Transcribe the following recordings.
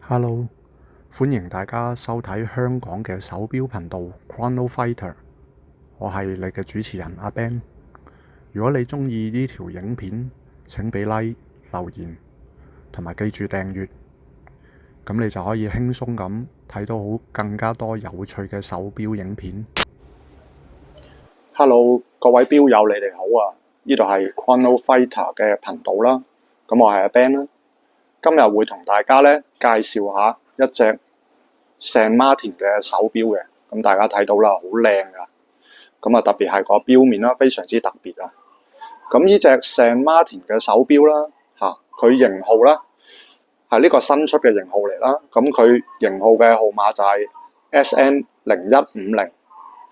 Hello，歡迎大家收睇香港嘅手錶頻道 Chrono Fighter，我係你嘅主持人阿 Ben。如果你鍾意呢條影片，請俾 like、留言同埋記住訂閱，咁你就可以輕鬆咁睇到更加多有趣嘅手錶影片。Hello，各位錶友你哋好啊！呢度係 Chrono Fighter 嘅頻道啦，咁我係阿 Ben 啦。今日會同大家咧介紹下一隻 Saint Martin 嘅手錶嘅，咁大家睇到啦，好靚噶，咁啊特別係個錶面啦，非常之特別啊。咁呢隻 Saint Martin 嘅手錶啦，佢型號啦係呢個新出嘅型號嚟啦，咁佢型號嘅號碼就係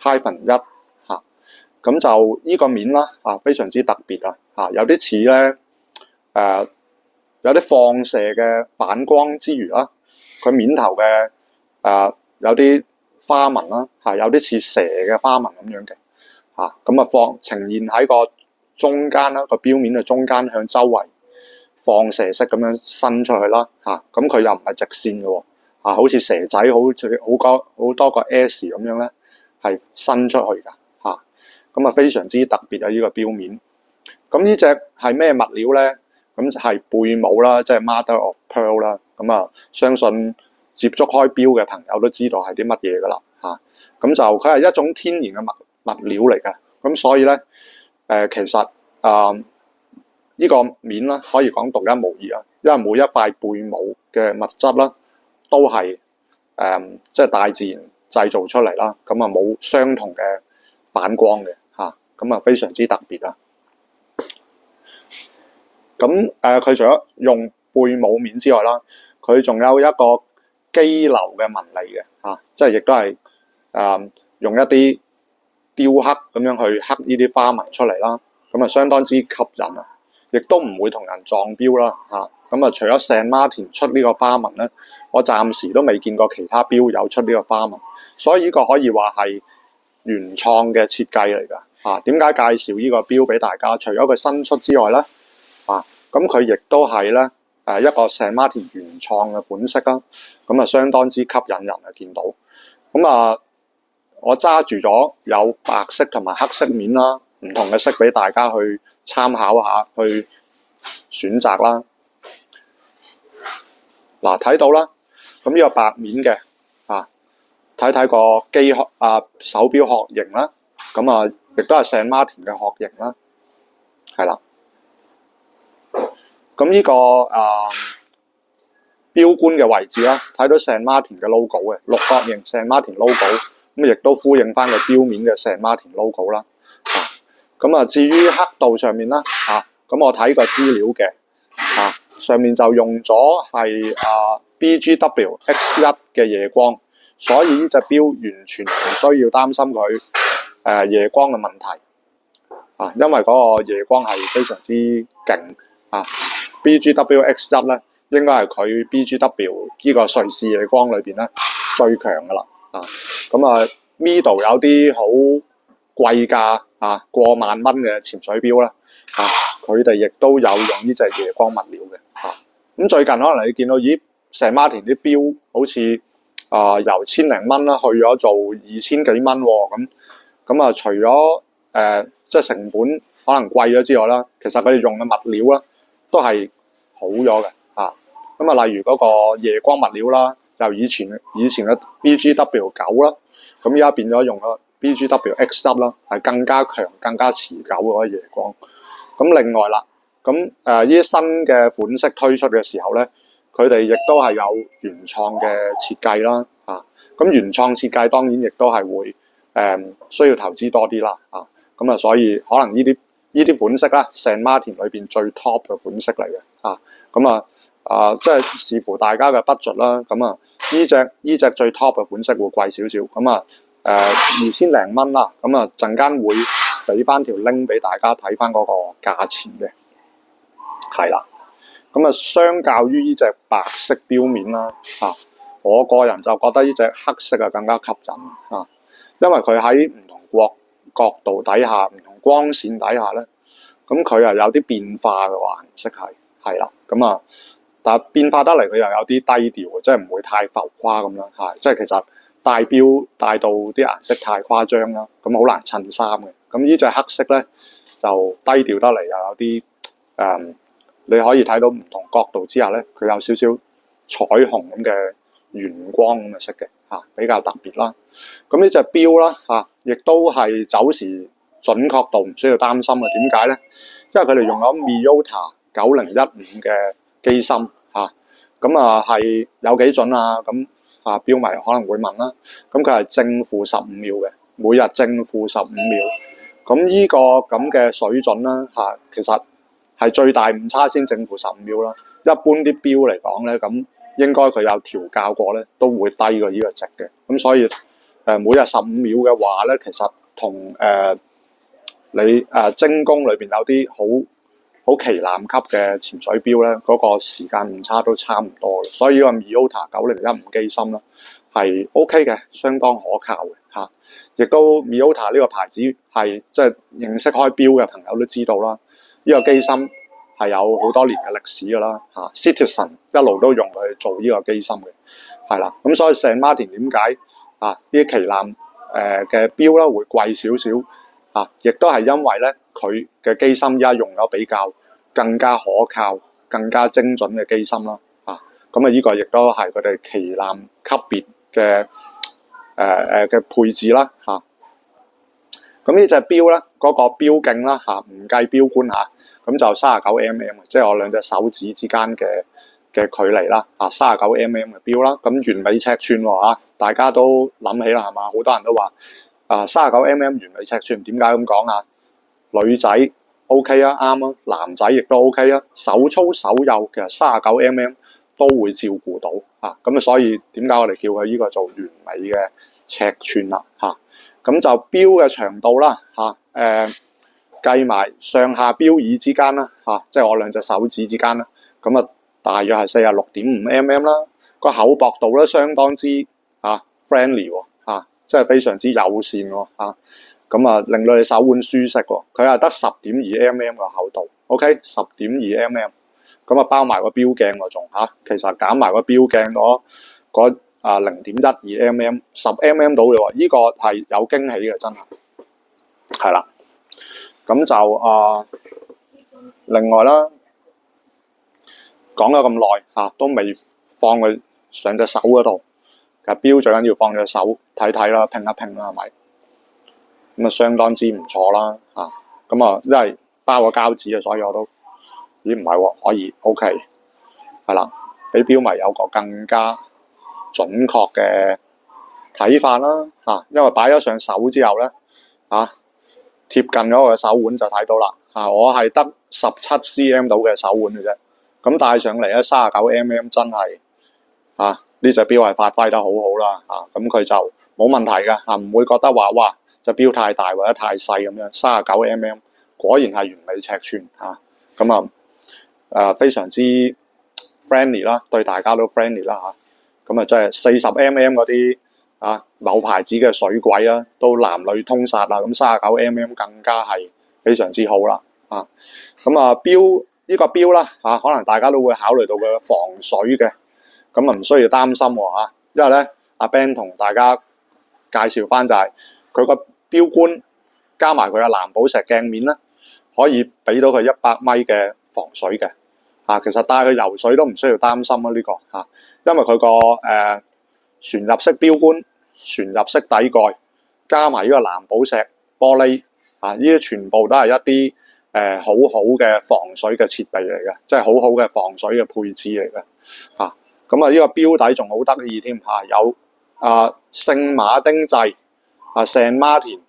SN0150-1嚇，咁就呢個面啦非常之特別啊有啲似咧有啲放射嘅反光之餘啦，佢面頭嘅有啲花紋啦，有啲似蛇嘅花紋咁樣嘅咁呈現喺個中間啦，個錶面嘅中間向周圍放射式咁樣伸出去啦咁佢又唔係直線嘅喎好似蛇仔好多個 S 咁樣咧，係伸出去㗎咁非常之特別啊！呢個錶面咁呢隻係咩物料咧？咁就係貝母啦，即係 Mother of Pearl 啦。咁相信接觸開錶嘅朋友都知道係啲乜嘢㗎啦咁就佢係一種天然嘅物料嚟嘅。咁所以咧其實呢個面啦，可以講獨一無二啊，因為每一塊貝母嘅物質啦，都係即係大自然製造出嚟啦。咁冇相同嘅反光嘅咁非常之特別啊！咁佢除咗用貝母面之外啦，佢仲有一個基流嘅紋理嘅即係亦都係用一啲雕刻咁樣去刻呢啲花紋出嚟啦。咁相當之吸引啊！亦都唔會同人撞錶啦咁除咗 Saint Martin 出呢個花紋咧，我暫時都未見過其他錶有出呢個花紋，所以呢個可以話係原創嘅設計嚟㗎點解介紹呢個錶俾大家？除咗佢新出之外咧咁佢亦都係咧一個 Saint Martin 原創嘅款式啦，咁相當之吸引人見到。咁我揸住咗有白色同埋黑色面啦，唔同嘅色俾大家去參考下，去選擇啦。睇到啦，咁呢個白面嘅睇睇個手錶殼型啦，咁亦都係 Saint Martin 嘅殼型啦，係啦。咁呢個錶冠嘅位置啦，睇到 Saint Martin 嘅 logo 嘅六角形 Saint Martin logo，咁亦都呼應翻個錶面嘅 Saint Martin logo 啦。至於刻度上面啦咁我睇個資料嘅上面就用咗係BGW X1 嘅夜光，所以呢隻錶完全唔需要擔心佢夜光嘅問題因為嗰個夜光係非常之勁BGW X1 咧，應該係佢 BGW 呢個瑞士夜光裏邊咧最強噶啦Mido 有啲好貴價過萬蚊嘅潛水錶啦佢哋亦都有用呢隻夜光物料嘅咁最近可能你見到Saint Martin 啲錶好似由千零蚊啦，去咗做2000幾蚊喎咁除咗即係成本可能貴咗之外啦，其實佢哋用嘅物料啦都係好咗嘅例如嗰個夜光物料啦，由以前嘅 BGW9啦，咁而家變咗用咗 BGW X1 啦，係更加強、更加持久嗰個夜光。咁另外啦，咁呢啲新嘅款式推出嘅時候咧，佢哋亦都係有原創嘅設計啦咁原創設計當然亦都係會需要投資多啲啦所以可能呢啲款式啦 Saint Martin 裏邊最 top 嘅款式嚟嘅即係視乎大家嘅 budget 啦呢隻最 top 嘅款式會貴少少2000零蚊啦陣間會俾翻條 link 俾大家睇翻嗰個價錢嘅係啦相較於呢隻白色錶面啦我個人就覺得呢隻黑色更加吸引因為佢喺唔同角度底下、唔同光線底下咧，咁佢有啲變化嘅顏色係啦但係變化得嚟佢又有啲低調嘅，即係唔會太浮誇咁啦嚇。即係其實帶標帶到啲顏色太誇張啦，咁好難襯衫嘅。咁呢隻黑色咧就低調得嚟，又有啲你可以睇到唔同角度之下咧，佢有少少彩虹咁嘅圓光咁嘅色嘅嚇，比較特別啦。咁呢隻錶啦嚇，亦都係走時準確度唔需要擔心嘅。點解咧？因為佢哋用咗 Miyota 9015嘅機芯嚇，咁係有幾準啊？咁錶迷可能會問啦。咁佢係正負15秒嘅，每日正負15秒。咁呢個咁嘅水準啦嚇，其實係最大誤差先正負15秒啦。一般啲錶嚟講咧，咁應該佢有調校過咧，都會低過呢個值嘅。咁所以每日15秒嘅話咧，其實同你精工裏邊有啲好旗艦級嘅潛水錶咧，嗰個時間誤差都差唔多嘅。所以呢個 Miyota 9015機芯咧係 OK 嘅，相當可靠嘅嚇。亦都 Miyota 呢個牌子係即係認識開錶嘅朋友都知道啦，呢個機芯係有好多年嘅歷史㗎啦嚇。Citizen 一路都用佢做呢個機芯嘅，係啦。咁所以 Saint Martin 點解呢啲旗艦嘅錶咧會貴少少啊？亦都係因為咧佢嘅機芯而家用咗比較更加可靠、更加精準嘅機芯啦啊！咁呢個亦都係佢哋旗艦級別嘅嘅配置啦嚇。咁呢隻錶咧嗰個錶徑啦嚇，唔計錶冠嚇，咁就39mm，即係我兩隻手指之間嘅距離啦嚇，39mm嘅錶啦。咁完美尺寸喎嚇，大家都諗起啦係嘛？好多人都話39mm 完美尺寸，點解咁講啊？女仔 OK 啊，啱啊，男仔亦都 OK 啊，手粗手幼其實39mm都會照顧到嚇。咁所以點解我哋叫佢呢個做完美嘅尺寸啦嚇？咁就錶嘅長度啦嚇，計埋上下錶耳之間啦嚇，即係我兩隻手指之間啦，咁大約係46.5mm啦。個厚薄度咧相當之friendly 喎即係非常之友善喎嚇。咁令到你手腕舒適喎。佢係得10.2mm 嘅厚度 ，OK， 10.2mm。咁包埋個錶鏡喎仲其實減埋個錶鏡嗰0.12mm 10mm 到嘅喎，呢個係有驚喜嘅，真係係啦。咁就另外啦，講咗咁耐都未放佢上隻手嗰度。其實錶最緊要放隻手睇睇啦，拼一拼啦，係咪？咁相當之唔錯啦咁因為包個膠紙所以我都唔係喎，可以 OK 係啦，俾錶迷有個更加準確嘅睇法啦因為擺咗上手之後咧貼近咗我嘅手腕就睇到啦我係得17cm 到嘅手腕嘅啫，咁戴上嚟咧39mm真係呢隻錶係發揮得好好啦咁佢就冇問題嘅唔會覺得話哇隻錶太大或者太細咁樣。39mm 果然係完美尺寸咁非常之 friendly 啦，對大家都 friendly 啦咁即係40mm 嗰啲某牌子嘅水鬼啦，都男女通殺啦，咁39mm 更加係非常之好啦錶呢個錶啦可能大家都會考慮到佢防水嘅，咁唔需要擔心喎因為咧阿 Ben 同大家介紹翻就係佢個錶冠加埋佢嘅藍寶石鏡面咧，可以俾到佢100米嘅防水嘅其實帶佢游水都唔需要擔心呢個因為佢個旋入式錶冠、旋入式底蓋，加埋呢個藍寶石玻璃呢啲全部都係一啲好好嘅防水嘅設備嚟嘅，即係好好嘅防水嘅配置嚟嘅咁呢個錶底仲好得意添有聖馬丁製Saint Martin，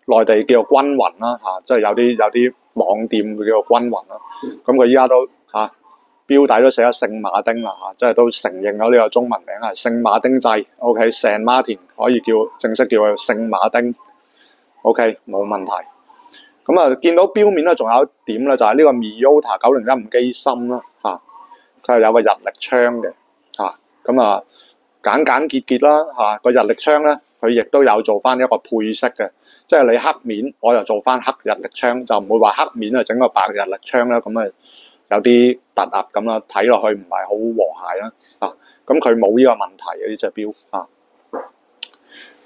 內地叫做均勻啦即係有啲網店佢叫做均勻啦。咁佢依家都錶底都寫咗聖馬丁啦即係都承認咗呢個中文名係聖馬丁製 OK Saint Martin 可以正式叫佢聖馬丁 OK 冇問題。咁見到錶面咧仲有一點咧就係呢個 Miyota 9015機芯啦佢係有個日曆槍嘅咁簡簡潔啦個日曆槍咧佢亦都有做翻一個配色嘅，即係你黑面我就做翻黑日曆槍，就唔會話黑面整個白日曆槍啦，咁有啲突兀咁啦，睇落去唔係好和諧啦咁佢冇呢個問題嘅呢隻錶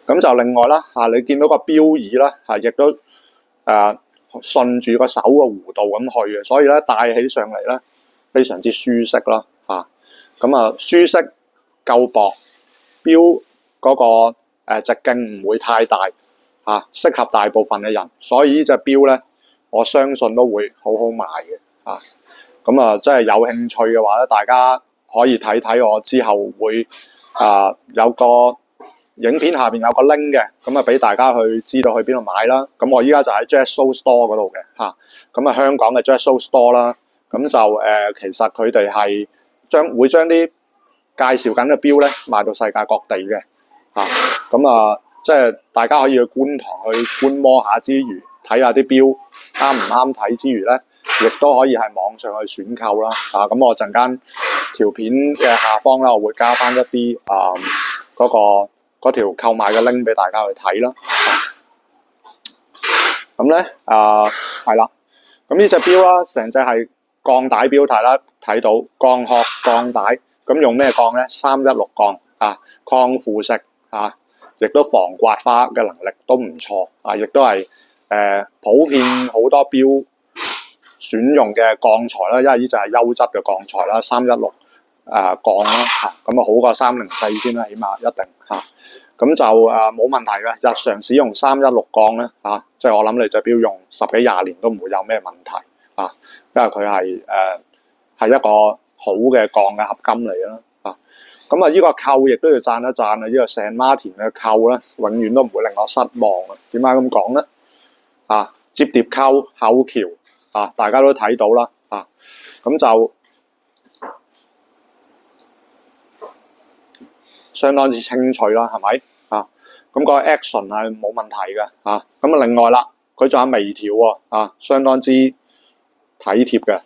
咁就另外啦你見到個錶椅啦亦都順住個手個弧度咁去嘅，所以咧戴起上嚟咧非常之舒適啦咁舒適夠薄，錶嗰個直徑唔會太大適合大部分嘅人，所以呢隻錶咧我相信都會好好賣嘅咁真係有興趣嘅話咧，大家可以睇睇我之後會有個影片下邊有個 link 嘅，咁俾大家去知道去邊度買啦。咁我依家就喺 Jetso Store 嗰度嘅咁香港嘅 Jetso Store 啦，咁就其實佢哋係會將啲介紹緊嘅錶咧賣到世界各地嘅咁即係大家可以去觀塘去觀摩下之餘，睇下啲錶啱唔啱睇之餘咧，亦都可以喺網上去選購啦咁我陣間條片嘅下方咧，我會加翻一啲嗰條購買嘅 link 俾大家去睇啦咁咧係啦，咁呢隻錶啦，成隻係鋼帶錶帶啦，睇到鋼殼鋼帶，咁用咩鋼咧？316鋼抗腐蝕亦都防刮花嘅能力都唔錯亦都係普遍好多錶選用嘅鋼材啦，因為呢就係優質嘅鋼材啦，316鋼啦咁好過304先啦，起碼一定咁就冇問題嘅。日常使用316鋼咧即係我諗你隻錶用10幾20年都唔會有咩問題因為佢係一個好嘅鋼嘅合金嚟啦咁呢個扣亦都要讚一讚呢個Saint Martin嘅扣咧，永遠都唔會令我失望點解咁講咧摺疊扣厚橋大家都睇到啦咁就相當之清脆啦，係咪咁個 action 係冇問題嘅咁另外啦，佢仲有微調相當之體貼嘅。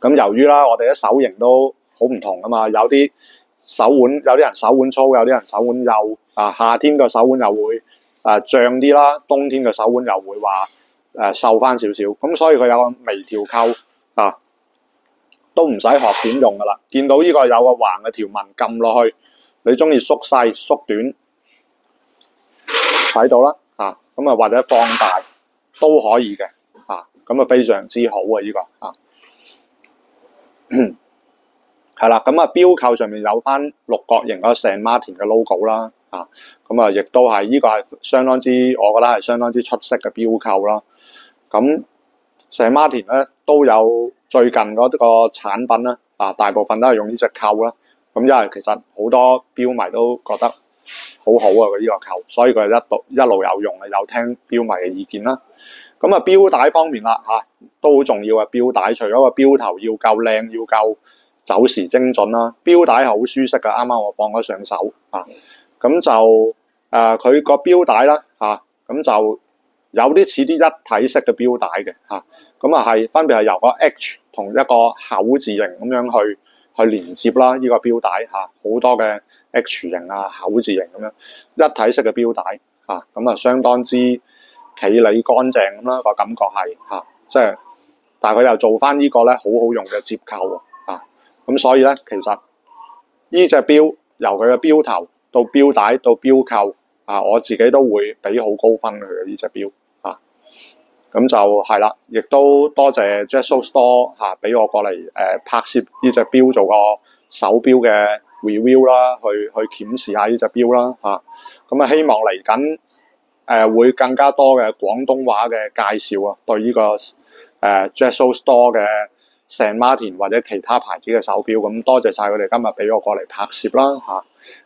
咁由於啦，我哋啲手型都好唔同噶嘛，有啲人手腕粗，有啲人手腕幼夏天個手腕又會脹啲啦，冬天嘅手腕又會話瘦翻少少，咁所以佢有個微調扣都唔使學點用噶啦。見到呢個有個橫嘅條紋，撳落去，你中意縮細縮短，睇到啦咁或者放大都可以嘅咁非常之好呢個係啦，咁錶扣上面有翻六角形嗰個 Saint Martin 嘅 logo 啦咁亦都係呢個係相當之，我覺得係相當之出色嘅錶扣啦。咁Saint Martin 咧都有最近嗰個產品啦大部分都係用呢隻扣啦。咁因為其實好多錶迷都覺得好好佢呢個扣，所以佢一路有用有聽錶迷嘅意見啦。咁錶帶方面啦都好重要嘅錶帶，除咗個錶頭要夠靚，要夠走時精準啦，錶帶係好舒適嘅。啱啱我放咗上手咁就佢個錶帶啦咁就有啲似啲一體式嘅錶帶嘅咁係分別係由個 H 同一個口字形咁樣去連接啦。呢個錶帶好多嘅 H 型口字形咁樣一體式嘅錶帶咁相當之企理乾淨咁啦，個感覺係即係，但係佢又做翻呢個咧好好用嘅接扣咁所以咧其實呢隻錶由佢嘅錶頭到錶帶到錶扣我自己都會俾好高分佢嘅呢隻錶咁就係啦，亦都多謝 Jetso Store 俾我過嚟拍攝呢隻錶，做個手錶嘅 review 啦，去檢視下呢隻錶啦咁希望嚟緊會更加多嘅廣東話嘅介紹對呢個Jetso Store 嘅 Saint Martin 或者其他牌子嘅手錶。咁多謝晒佢哋今日俾我過嚟拍攝啦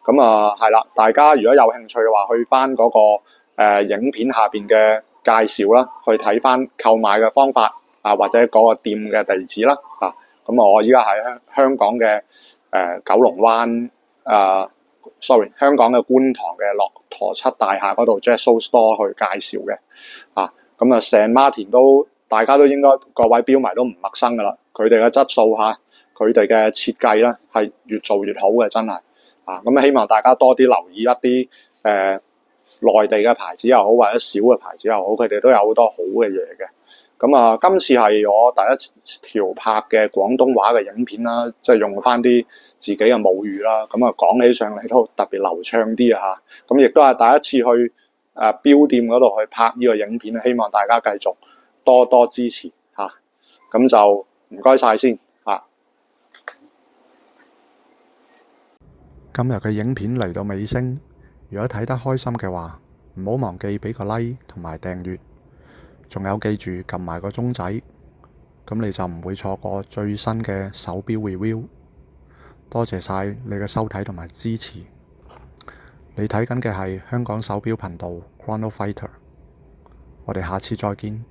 咁係啦，大家如果有興趣嘅話，去翻嗰個影片下邊嘅介紹啦，去睇翻購買嘅方法或者嗰個店嘅地址啦咁我依家喺香港嘅九龍灣香港嘅觀塘嘅駱駝漆大廈嗰度 Jetso Store 去介紹嘅咁Saint Martin 都大家都應該各位錶迷都唔陌生噶啦，佢哋嘅質素佢哋嘅設計啦係越做越好嘅，真係咁希望大家多啲留意一啲內地嘅牌子又好，或者小嘅牌子又好，佢哋都有好多好嘅嘢嘅。咁啊，今次係我第一條拍嘅廣東話嘅影片啦，即係用翻啲自己嘅母語啦。咁啊，講起上嚟都特別流暢啲啊嚇。咁亦都係第一次去標店嗰度去拍呢個影片，希望大家繼續多多支持嚇。咁就唔該晒先嚇。今日嘅影片嚟到尾聲，如果睇得開心嘅話，唔好忘記俾個 like 同埋訂閱，仲有記住撳埋個鐘仔，咁你就唔會錯過最新嘅手錶 review。多謝晒你嘅收睇同埋支持。你睇緊嘅係香港手錶頻道 Chrono Fighter，我哋下次再見。